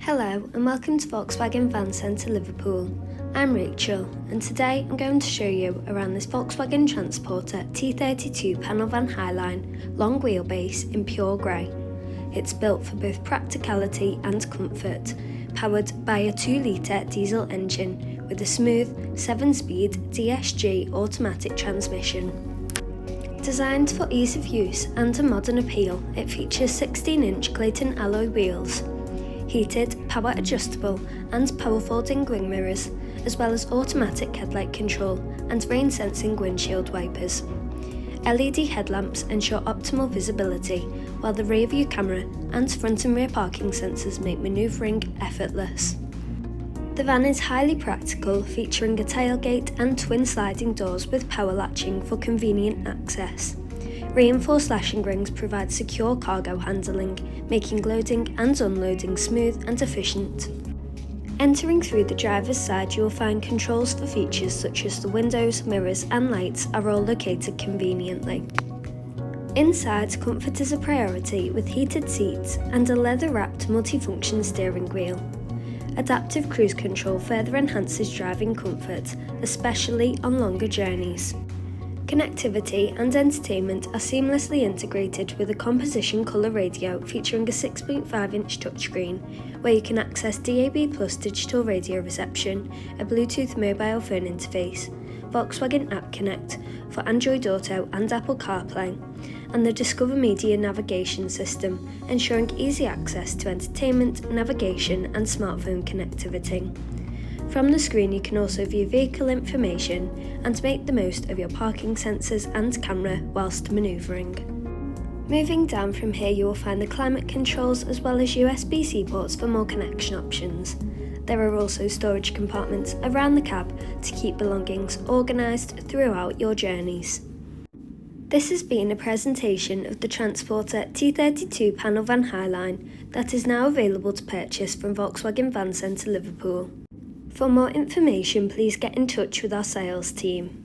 Hello and welcome to Volkswagen Van Centre Liverpool. I'm Rachel and today I'm going to show you around this Volkswagen Transporter T32 panel van Highline long wheelbase in pure grey. It's built for both practicality and comfort, powered by a 2-litre diesel engine with a smooth 7-speed DSG automatic transmission. Designed for ease of use and a modern appeal, it features 16-inch Clayton alloy wheels, heated, power adjustable and power folding wing mirrors, as well as automatic headlight control and rain sensing windshield wipers. LED headlamps ensure optimal visibility, while the rear view camera and front and rear parking sensors make manoeuvring effortless. The van is highly practical, featuring a tailgate and twin sliding doors with power latching for convenient access. Reinforced lashing rings provide secure cargo handling, making loading and unloading smooth and efficient. Entering through the driver's side, you will find controls for features such as the windows, mirrors and lights are all located conveniently. Inside, comfort is a priority with heated seats and a leather-wrapped multifunction steering wheel. Adaptive cruise control further enhances driving comfort, especially on longer journeys. Connectivity and entertainment are seamlessly integrated with a composition colour radio featuring a 6.5-inch touchscreen, where you can access DAB+ digital radio reception, a Bluetooth mobile phone interface, Volkswagen App Connect for Android Auto and Apple CarPlay, and the Discover Media navigation system, ensuring easy access to entertainment, navigation and smartphone connectivity. From the screen you can also view vehicle information and make the most of your parking sensors and camera whilst manoeuvring. Moving down from here you will find the climate controls as well as USB-C ports for more connection options. There are also storage compartments around the cab to keep belongings organised throughout your journeys. This has been a presentation of the Transporter T32 panel van Highline that is now available to purchase from Volkswagen Van Centre Liverpool. For more information, please get in touch with our sales team.